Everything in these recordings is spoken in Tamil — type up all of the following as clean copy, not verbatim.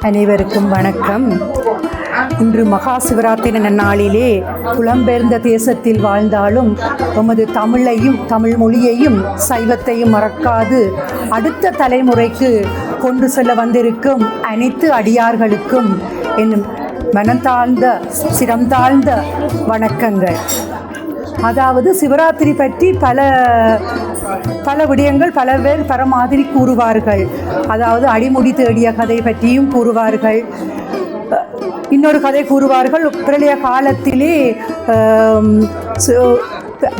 அனைவருக்கும் வணக்கம். இன்று மகா சிவராத்திரி நன்னாளிலே புலம்பெயர்ந்த தேசத்தில் வாழ்ந்தாலும் நமது தமிழையும் தமிழ் மொழியையும் சைவத்தையும் மறக்காது அடுத்த தலைமுறைக்கு கொண்டு செல்ல வந்திருக்கும் அனைத்து அடியார்களுக்கும் என் மனந்தாழ்ந்த சிரம் தாழ்ந்த வணக்கங்கள். அதாவது சிவராத்திரி பற்றி பல விடயங்கள் பல பேர் பல மாதிரி கூறுவார்கள். அதாவது அடிமுடி தேடிய கதை பற்றியும் கூறுவார்கள். இன்னொரு கதை கூறுவார்கள், பிரளய காலத்திலே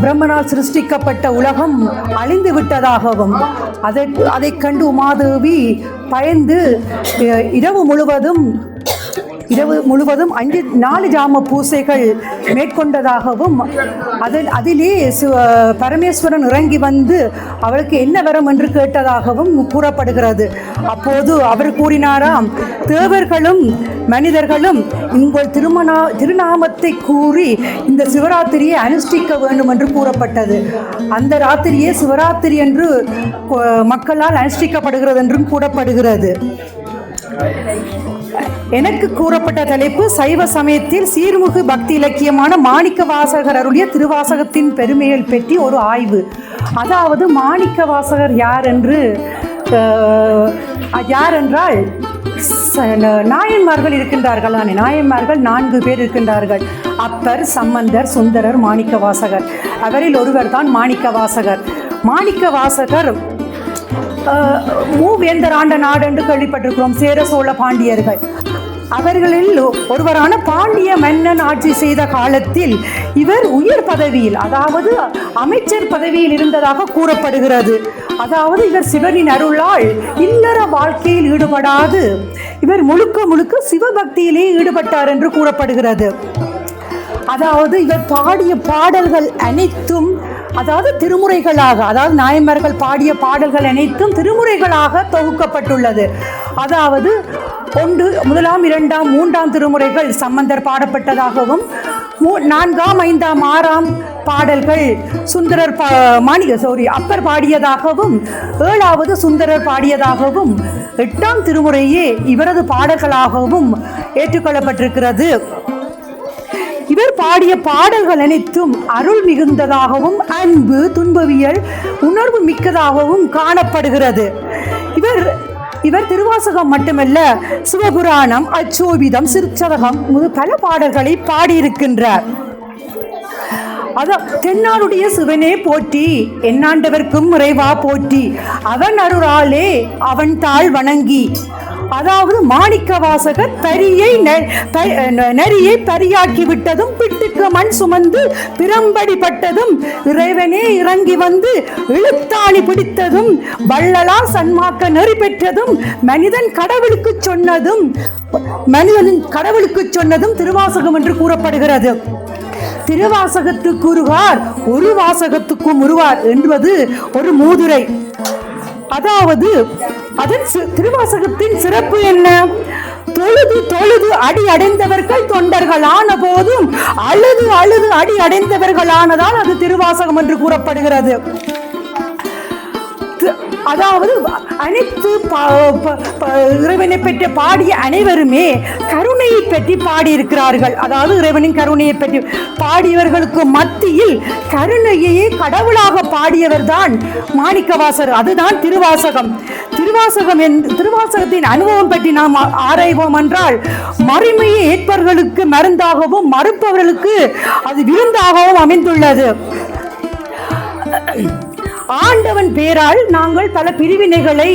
பிரம்மனால் சிருஷ்டிக்கப்பட்ட உலகம் அழிந்து விட்டதாகவும் அதை கண்டு உமாதேவி பயந்து இரவு முழுவதும் 4 ஜாம பூசைகள் மேற்கொண்டதாகவும் அதிலே பரமேஸ்வரன் இறங்கி வந்து அவளுக்கு என்ன வரம் என்று கேட்டதாகவும் கூறப்படுகிறது. அப்போது அவர் கூறினாராம், தேவர்களும் மனிதர்களும் உங்கள் திருநாமத்தை கூறி இந்த சிவராத்திரியை அனுஷ்டிக்க வேண்டும் என்று கூறப்பட்டது. அந்த ராத்திரியே சிவராத்திரி என்று மக்களால் அனுஷ்டிக்கப்படுகிறது என்றும் கூறப்படுகிறது. எனக்கு கூறப்பட்ட தலைப்பு சைவ சமயத்தில் சீர்மிகு பக்தி இலக்கியமான மாணிக்க வாசகர் அருளிய திருவாசகத்தின் பெருமைகள் பற்றி ஒரு ஆய்வு. அதாவது மாணிக்க வாசகர் யார் என்றால் நாயன்மார்கள் இருக்கின்றார்கள். நாயன்மார்கள் 4 பேர் இருக்கின்றார்கள். அப்பர், சம்பந்தர், சுந்தரர், மாணிக்க வாசகர். அவரில் ஒருவர் தான் மாணிக்க வாசகர். மாணிக்க வாசகர் மூவேந்தர் ஆண்ட நாடு என்று கேள்விப்பட்டிருக்கிறோம். சேர சோழ பாண்டியர்கள். அவர்களில் ஒருவரான பாண்டிய மன்னன் ஆட்சி செய்த காலத்தில் இவர் உயர் பதவியில், அதாவது அமைச்சர் பதவியில் இருந்ததாக கூறப்படுகிறது. அதாவது இவர் சிவனின் அருளால் இல்லற வாழ்க்கையில் ஈடுபடாது இவர் முழுக்க சிவபக்தியிலே ஈடுபட்டார் என்று கூறப்படுகிறது. அதாவது இவர் பாடிய பாடல்கள் அனைத்தும் அதாவது திருமுறைகளாக, அதாவது நாயன்மார்கள் பாடிய பாடல்கள் அனைத்தும் திருமுறைகளாக தொகுக்கப்பட்டுள்ளது. அதாவது 1, 1, 2, 3 திருமுறைகள் சம்பந்தர் பாடப்பட்டதாகவும் 4, 5, 6 பாடல்கள் சுந்தரர் அப்பர் பாடியதாகவும் 7வது சுந்தரர் பாடியதாகவும் 8ஆம் திருமுறையே இவரது பாடல்களாகவும் ஏற்றுக்கொள்ளப்பட்டிருக்கிறது. இவர் பாடிய பாடல்கள் அனைத்தும் அருள் மிகுந்ததாகவும் அன்பு, துன்பவியல், உணர்வு மிக்கதாகவும் காணப்படுகிறது. இவர் திருவாசகம் மட்டுமல்ல, சிவபுராணம், அச்சோபிதம், சிற்சதகம் பல பாடல்களை பாடியிருக்கின்றார். தென்னாடுடைய சிவனே போற்றி, எண்ணாண்டவர்க்கும் இறைவா போற்றி, அவன் அருளாலே அவன் தாழ் வணங்கி. அதாவது மாணிக்க வாசகர் நரியை பரியாக்கி விட்டதும் பிட்டுக்கு மண் சுமந்து பிறம்படிப்பட்டதும் இறைவனே இறங்கி வந்து இழுத்தாணி பிடித்ததும் வள்ளலார் சன்மாக்க நெறி பெற்றதும் மனிதன் கடவுளுக்கு சொன்னதும் திருவாசகம் என்று கூறப்படுகிறது. திருவாசகத்துக்கு உருவார் ஒரு வாசகத்துக்கும் உருவார் என்பது ஒரு மூதுரை. அதாவது அதன் திருவாசகத்தின் சிறப்பு என்ன? தொழுது அடி அடைந்தவர்கள் தொண்டர்களான போதும் அழுது அடி அடைந்தவர்களானதால் அது திருவாசகம் என்று கூறப்படுகிறது. அதாவது அனைத்து இறைவனை பற்றி பாடிய அனைவருமே கருணையை பற்றி பாடியிருக்கிறார்கள். அதாவது இறைவனின் கருணையை பற்றி பாடியவர்களுக்கு மத்தியில் கருணையே கடவுளாக பாடியவர் தான் மாணிக்கவாசகர். அதுதான் திருவாசகம். திருவாசகத்தின் அனுபவம் பற்றி நாம் ஆராய்வோம் என்றால், மறுமையை ஏற்பவர்களுக்கு மருந்தாகவும் மறுப்பவர்களுக்கு அது விருந்தாகவும் அமைந்துள்ளது. ஆண்டவன் பேரால் நாங்கள் பல பிரிவினைகளை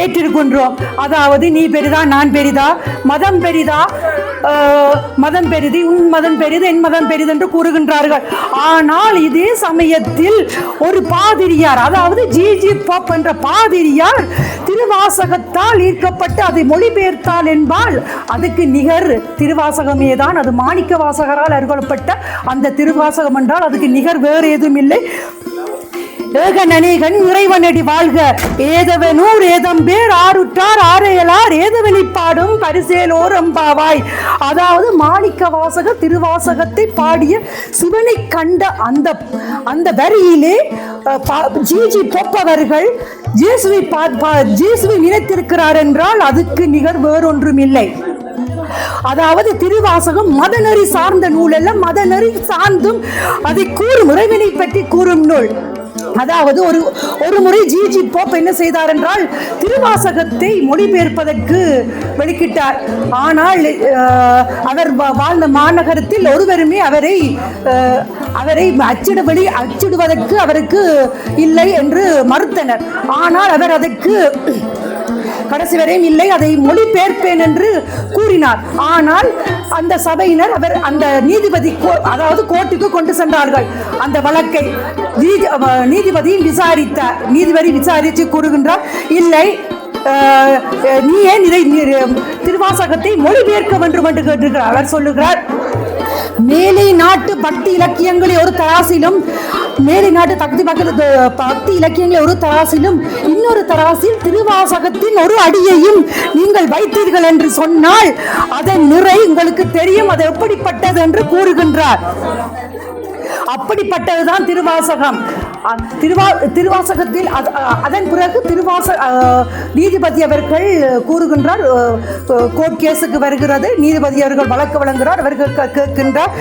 ஏற்றிருக்கின்றோம். அதாவது நீ பெரிதா, நான் பெரிதா, மதம் பெரிதா, மதம் பெரிது, உன் மதம் பெரிது, என் மதம் பெரிது என்று கூறுகின்றார்கள். ஆனால் இதே சமயத்தில் ஒரு பாதிரியார், அதாவது ஜிஜி பாப் என்ற பாதிரியார் திருவாசகத்தால் ஈர்க்கப்பட்டு அதை மொழிபெயர்த்தால் என்பால் அதுக்கு நிகர் திருவாசகமே தான். அது மாணிக்க வாசகரால் அருளப்பட்ட அந்த திருவாசகம் என்றால் அதுக்கு நிகர் வேறு எதுவும் இல்லை. ஏகன் அநேகன் இறைவனடி வாழ்க ஏதவனூர் ஏதம்பேர் ஆருற்றார் ஆரையலார் ஏதவெளிப்பாடும் பரிசேலோர் அம்பாவாய். அதாவது மாணிக்க வாசக திருவாசகத்தை பாடிய சிவனை கண்ட அந்த வரியிலே ஜிஜி பொப்பவர்கள் இயேசுவை நினைத்திருக்கிறார் என்றால் அதுக்கு நிகர் வேறொன்றும் இல்லை. அதாவது திருவாசகம் மதநெறி சார்ந்த நூல் அல்ல, மதநெறி சார்ந்தும் அதை கூறும் இறைவனை பற்றி கூறும் நூல். அதாவது ஒரு முறை ஜிஜி போப் என்ன செய்தார் என்றால் திருவாசகத்தை மொழிபெயர்ப்பதற்கு வெளிக்கிட்டார். ஆனால் அவர் வாழ்ந்த மாநகரத்தில் ஒருவருமே அவரை அச்சிடுவதற்கு அவருக்கு இல்லை என்று மறுத்தனர். ஆனால் அவர் அதற்கு கடைசி வரையும் இல்லை, அதை மொழிபெயர்ப்பேன் என்று கூறினார். ஆனால் அந்த சபையினர் அவர் அந்த நீதிபதி அதாவது கோர்ட்டுக்கு கொண்டு சென்றார்கள். அந்த வழக்கை நீதிபதியும் விசாரித்தார். நீதிபதி விசாரித்து கூறுகின்றார், இல்லை நீ ஏன் இதை திருவாசகத்தை மொழிபெயர்க்க வேண்டும் என்று கேட்டிருக்கிறார். அவர் சொல்லுகிறார், மேலை நாட்டு பக்தி இலக்கியங்களை ஒரு தராசிலும் மேலை நாட்டு பக்தி இலக்கியங்களை ஒரு தராசிலும் இன்னொரு தராசில் திருவாசகத்தின் ஒரு அடியையும் நீங்கள் வைத்தீர்கள் என்று சொன்னால் அதன் நிறை உங்களுக்கு தெரியும் அது எப்படிப்பட்டது என்று கூறுகின்றார். அப்படிப்பட்டதுதான் திருவாசகம். திருவாசகத்தில் அதன் பிறகு நீதிபதி அவர்கள் கூறுகின்றார், கோர்ட் கேஸுக்கு வருகிறது, நீதிபதி அவர்கள் வழக்கு வழங்குகிறார், அவர்கள் கேட்கின்றார்,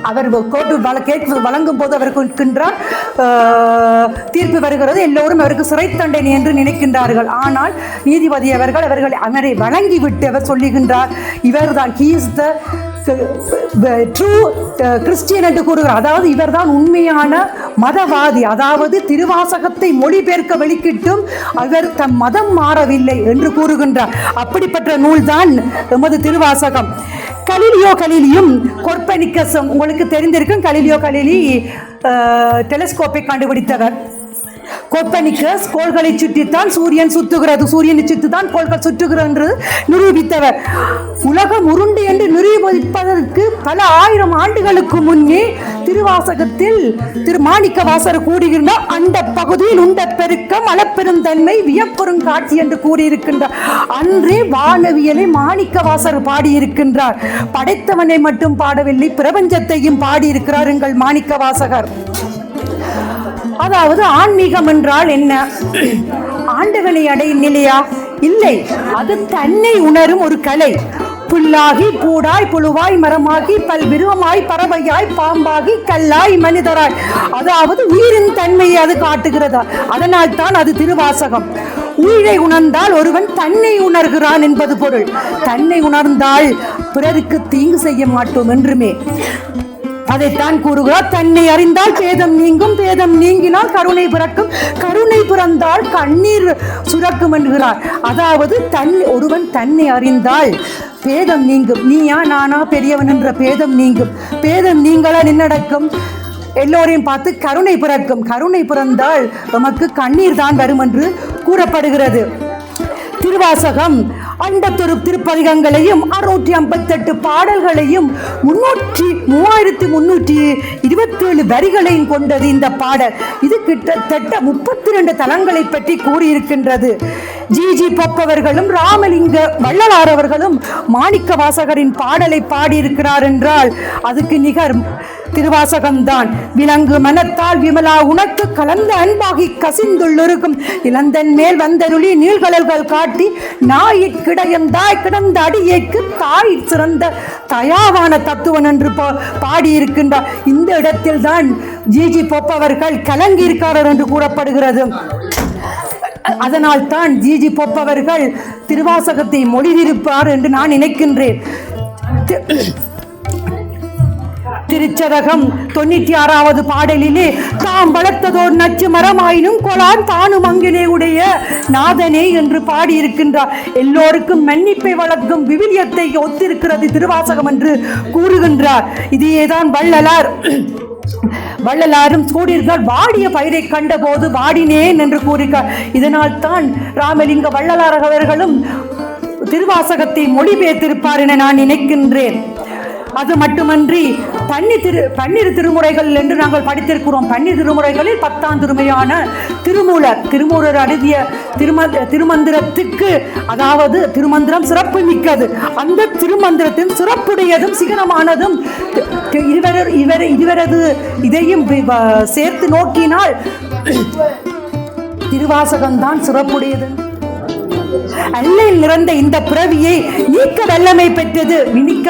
அவர் கோர்ட்டு வழங்கும் போது அவர் கேட்கின்றார், தீர்ப்பு வருகிறது, எல்லோரும் அவருக்கு சிறை தண்டனை என்று நினைக்கின்றார்கள். ஆனால் நீதிபதி அவரை வழங்கிவிட்டு அவர் சொல்லுகின்றார், இவர்தான் ட்ரூ கிறிஸ்டியன் என்று கூறுகிறார். அதாவது இவர்தான் உண்மையான மதவாதி. அதாவது திருவாசகத்தை மொழிபெயர்க்க வெளிக்கிட்டும் அவர் தம் மதம் மாறவில்லை என்று கூறுகின்றார். அப்படிப்பட்ட நூல்தான் எமது திருவாசகம். கலீலியும் கோப்பர்னிக்கஸும் உங்களுக்கு தெரிந்திருக்கும். கலீலி டெலிஸ்கோப்பை கண்டுபிடித்தவர். கோப்பர்னிக்கஸ் கோள்களை சுற்றித்தான் சூரியன் சுற்றுகிறது, சூரியனை சுற்றித்தான் கோள்கள் சுற்றுகிறது என்று நிரூபித்தவர். உலகம் உருண்டு என்று நிரூபிப்பதற்கு பல ஆயிரம் ஆண்டுகளுக்கு முன்னே திருவாசகத்தில் மாணிக்க வாசகர் கூறுகின்றார், அந்த பகுதியில் உண்ட பெருக்கம் அளப்பெரும் தன்மை வியப்பெரும் காட்சி என்று கூறியிருக்கின்றார். அன்றே வானவியலை மாணிக்க வாசகர் பாடியிருக்கின்றார். படைத்தவனை மட்டும் பாடவில்லை, பிரபஞ்சத்தையும் பாடியிருக்கிறார் எங்கள் மாணிக்க வாசகர். அதாவது ஆன்மீகம் என்றால் என்ன? ஆண்டவனை அடையும் நிலையா? இல்லை, அது தன்னை உணரும் ஒரு கலை. புல்லாகி பூடாய் புழுவாய் மரமாகி பல்விருவமாய் பறவையாய் பாம்பாகி கல்லாய் மனிதராய், அதாவது உயிரின் தன்மையை அது காட்டுகிறதா. அதனால் தான் அது திருவாசகம். உயிரை உணர்ந்தால் ஒருவன் தன்னை உணர்கிறான் என்பது பொருள். தன்னை உணர்ந்தால் பிறருக்கு தீங்கு செய்ய மாட்டோம் என்றுமே அதைத்தான் கூறுகிறார். தன்னை அறிந்தால் பேதம் நீங்கும், பேதம் நீங்கினால் கருணை பிறக்கும், கருணை பிறந்தால் கண்ணீர் சுரக்கும் என்கிறார். அதாவது ஒருவன் தன்னை அறிந்தால் பேதம் நீங்கும். நீயா நானா பெரியவன் என்ற பேதம் நீங்கும். பேதம் நீங்களா நின்னடக்கும், எல்லோரையும் பார்த்து கருணை பிறக்கும். கருணை பிறந்தால் நமக்கு கண்ணீர் தான் வரும் என்று கூறப்படுகிறது. திருவாசகம் 53 திருப்பதிகங்களையும் 658 பாடல்களையும் 3327 வரிகளையும் கொண்டது இந்த பாடல். இது கிட்டத்தட்ட 32 தலங்களை பற்றி கூறியிருக்கின்றது. ஜிஜி பொப்பவர்களும் ராமலிங்க வள்ளலார் அவர்களும் மாணிக்க வாசகரின் பாடலை பாடியிருக்கிறார் என்றால் அதுக்கு நிகர் திருவாசகம்தான். விலங்கு மனத்தால் விமலா உனக்கு கலந்த அன்பாகி கசிந்துள்ளிருக்கும் இளந்தன் மேல் வந்தருளி நீள்கடல்கள் காட்டி நாயிற்கிடையந்தாய் கிடந்த அடியேக்கு தாய் சிறந்த தயாவான தத்துவன் என்று பாடியிருக்கின்றார். இந்த இடத்தில் தான் ஜிஜி பொப்பவர்கள் கலங்கி இருக்கிறார் என்று கூறப்படுகிறது. அதனால் தான் ஜிஜி பொப்பவர்கள் திருவாசகத்தை மொழிந்திருப்பார் என்று நான் நினைக்கின்றேன். திருச்சதகம் 96வது பாடலிலே தாம் வளர்த்ததோர் நச்சு மரமாயினும் கொலான் தானும் அங்கினே உடைய நாதனே என்று பாடியிருக்கின்றார். எல்லோருக்கும் மன்னிப்பை வழங்கும் விவிலியத்தை ஒத்திருக்கிறது திருவாசகம் என்று கூறுகின்றார். இதையேதான் வள்ளலாரும் கூறியிருக்கார், வாடிய பயிரை கண்ட போது வாடினேன் என்று கூறுகிறார். இதனால் தான் ராமலிங்க வள்ளலார் அவர்களும் திருவாசகத்தை மொழிபெயர்த்திருப்பார் என நான் நினைக்கின்றேன். அது மட்டுமன்றி பன்னிரு திருமுறைகள் என்று நாங்கள் படித்திருக்கிறோம். 12 திருமுறைகளில் 10ஆம் திருமையான திருமூலர் எழுதிய திருமந்திரத்துக்கு, அதாவது திருமந்திரம் சிறப்பு மிக்கது. அந்த திருமந்திரத்தின் சிறப்புடையதும் சிகரமானதும் இருவரது இதையும் சேர்த்து நோக்கினால் திருவாசகம்தான் சிறப்புடையது. அல்லையில் நிறைந்த இந்த பிறவியை நீக்க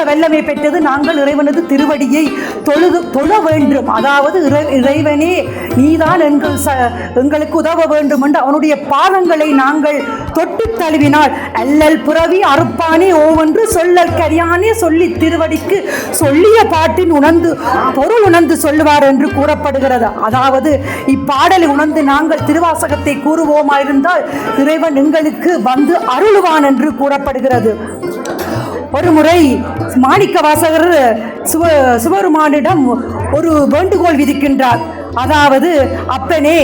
வல்லமை பெற்றது நாங்கள் இறைவனது திருவடியை தொழ வேண்டும். அதாவது இறைவனே நீதான் எங்களுக்கு உதவ வேண்டும் என்று அவனுடைய பாதங்களை நாங்கள் தொட்டு தழுவினால் அல்லல் பிறவி அறுப்பானே ஓவென்று சொல்லல் கரியானே சொல்லி திருவடிக்கு சொல்லிய பாட்டின் பொருள் உணர்ந்து சொல்லுவார் என்று கூறப்படுகிறது. அதாவது இப்பாடலை உணர்ந்து நாங்கள் திருவாசகத்தை கூறுவோமாயிருந்தால் இறைவன் எங்களுக்கு வந்து அருளுவான் என்று கூறப்படுகிறது. ஒரு முறை மாணிக்க வாசகர் சிவபெருமானிடம் ஒரு வேண்டுகோள் விதிக்கின்றார். அதாவது அப்பனே,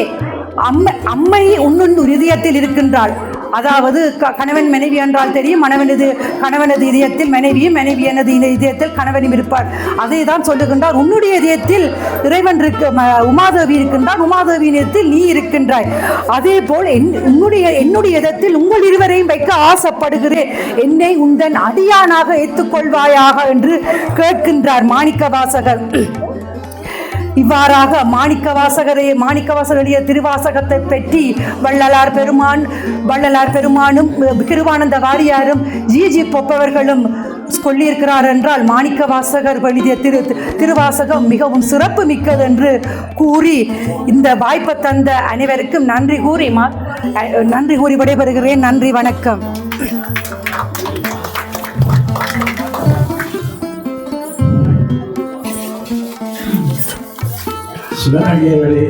அம்மை உன்னுன் இதயத்தில் இருக்கின்றாள். அதாவது கணவன் மனைவி என்றால் தெரியும், கணவனது இதயத்தில் மனைவியும், மனைவியனது இதயத்தில் கணவனும் இருப்பார். அதை தான் சொல்லுகின்றார். உன்னுடைய இதயத்தில் இறைவன் உமாதேவி இருக்கின்றார், உமாதேவியின் இதயத்தில் நீ இருக்கின்றாய். அதே போல் என்னுடைய இதயத்தில் உங்கள் இருவரையும் வைக்க ஆசைப்படுகிறேன், என்னை உந்தன் அடியானாக ஏற்றுக்கொள்வாயாக என்று கேட்கின்றார் மாணிக்க வாசகர். இவ்வாறாக மாணிக்கவாசகருடைய திருவாசகத்தை பற்றி வள்ளலார் பெருமானும் கிருபானந்த வாரியாரும் ஜி பொப்பவர்களும் சொல்லியிருக்கிறார் என்றால் மாணிக்க வாசகர் எழுதிய திருவாசகம் மிகவும் சிறப்பு மிக்கது என்று கூறி இந்த வாய்ப்பை தந்த அனைவருக்கும் நன்றி கூறி விடைபெறுகிறேன். நன்றி, வணக்கம். சிவனடியார்களே